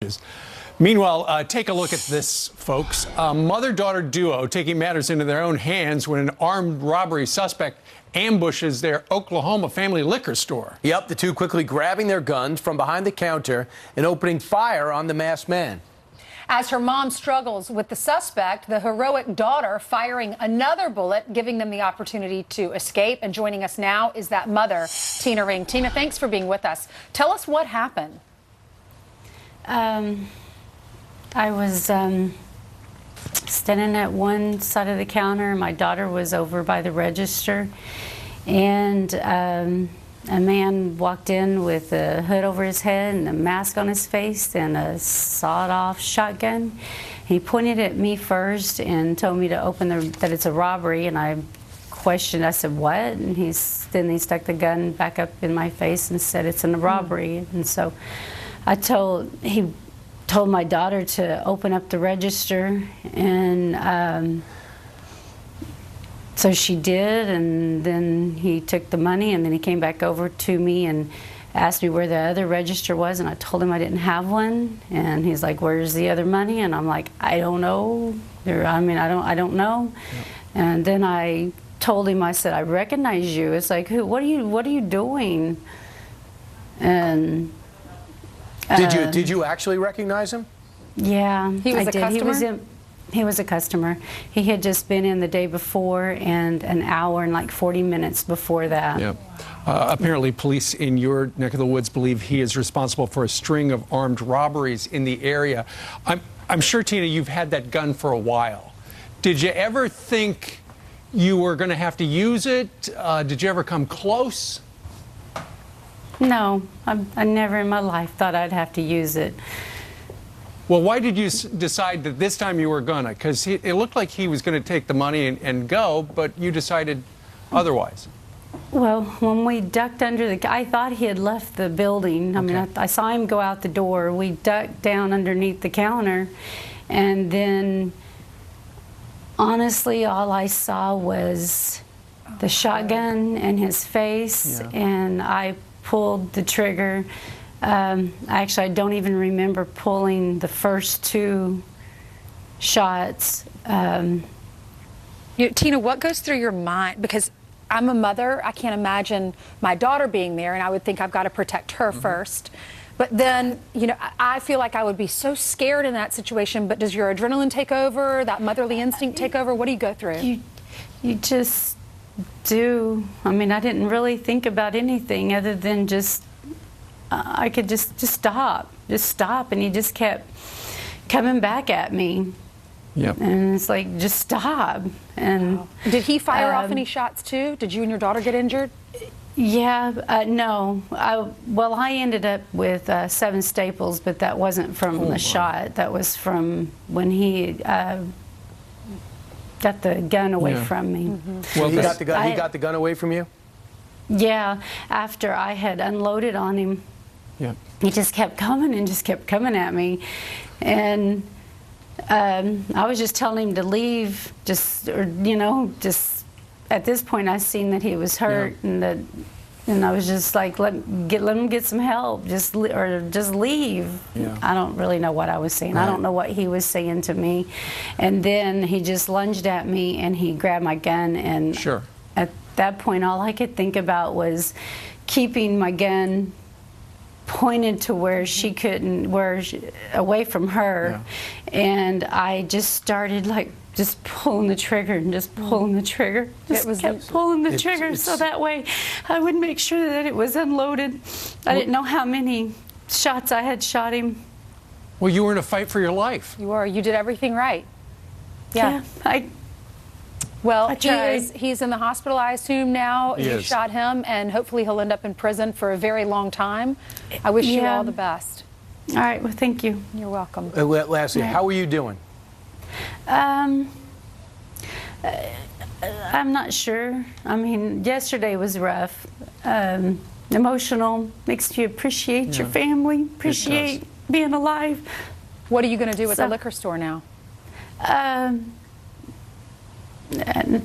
charges. Meanwhile, take a look at this, folks. A mother-daughter duo taking matters into their own hands when an armed robbery suspect ambushes their Oklahoma family liquor store. Yep, the two quickly grabbing their guns from behind the counter and opening fire on the masked man. As her mom struggles with the suspect, the heroic daughter firing another bullet, giving them the opportunity to escape. And joining us now is that mother, Tina Ring. Tina, thanks for being with us. Tell us what happened. I was standing at one side of the counter. My daughter was over by the register, and a man walked in with a hood over his head and a mask on his face and a sawed-off shotgun. He pointed at me first and told me to open that it's a robbery, and I questioned. I said, "What?" And then he stuck the gun back up in my face and said, "It's a robbery." And so he told my daughter to open up the register, and so she did, and then he took the money, and then he came back over to me and asked me where the other register was, and I told him I didn't have one, and he's like, "Where's the other money?" And I'm like, "I don't know. I don't know." Yep. And then I told him, I said, "I recognize you." It's like, what are you doing? And Did you actually recognize him? Yeah, he was a customer? He was a customer. He had just been in the day before and an hour and like 40 minutes before that. Yep. Apparently, police in your neck of the woods believe he is responsible for a string of armed robberies in the area. I'm sure, Tina, you've had that gun for a while. Did you ever think you were going to have to use it? Did you ever come close? No, I never in my life thought I'd have to use it. Well, why did you decide that this time you were gonna? Because it looked like he was going to take the money and go, but you decided otherwise. Well, when we ducked under I thought he had left the building. I mean, I saw him go out the door. We ducked down underneath the counter, and then honestly, all I saw was the shotgun and his face, and I pulled the trigger. Actually, I don't even remember pulling the first two shots. Tina, what goes through your mind? Because I'm a mother. I can't imagine my daughter being there, and I would think I've got to protect her first. But then, I feel like I would be so scared in that situation. But does your adrenaline take over, that motherly instinct take over? What do you go through? You just do. I mean, I didn't really think about anything other than just I could just stop, and he just kept coming back at me. Yep. And it's like, just stop. And did he fire off any shots too? Did you and your daughter get injured? Yeah, no. Well, I ended up with 7 staples, but that wasn't from the shot. That was from when he got the gun away from me. Mm-hmm. Well, he got the gun away from you? Yeah, after I had unloaded on him. Yeah. He just kept coming and just kept coming at me, and I was just telling him to leave. Just at this point, I seen that he was hurt, and I was just like, let him get some help, just leave. Yeah. I don't really know what I was saying. Right. I don't know what he was saying to me, and then he just lunged at me and he grabbed my gun, and at that point, all I could think about was keeping my gun pointed to where she couldn't, away from her, and I just started just pulling the trigger and just pulling the trigger. Kept pulling the trigger so that way I would make sure that it was unloaded. I didn't know how many shots I had shot him. Well, you were in a fight for your life. You were. You did everything right. Yeah. Well, he's in the hospital, I assume, now. You shot him, and hopefully he'll end up in prison for a very long time. I wish you all the best. All right. Well, thank you. You're welcome. Lastly, how are you doing? I'm not sure. I mean, yesterday was rough. Emotional. Makes you appreciate your family, appreciate being alive. What are you going to do with the liquor store now? At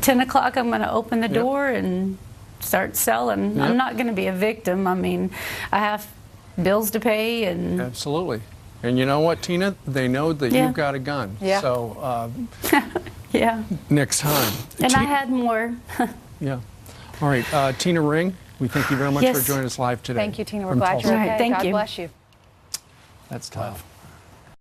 10 o'clock, I'm going to open the door and start selling. I'm not going to be a victim. I mean, I have bills to pay, and absolutely. And you know what, Tina? They know that Yeah. you've got a gun. Yeah. So Yeah. next time. And I had more. Yeah. All right, Tina Ring, we thank you very much Yes. for joining us live today. Thank you, Tina. We're from glad Tulsa. you're All right, okay. thank God you. bless you. That's tough.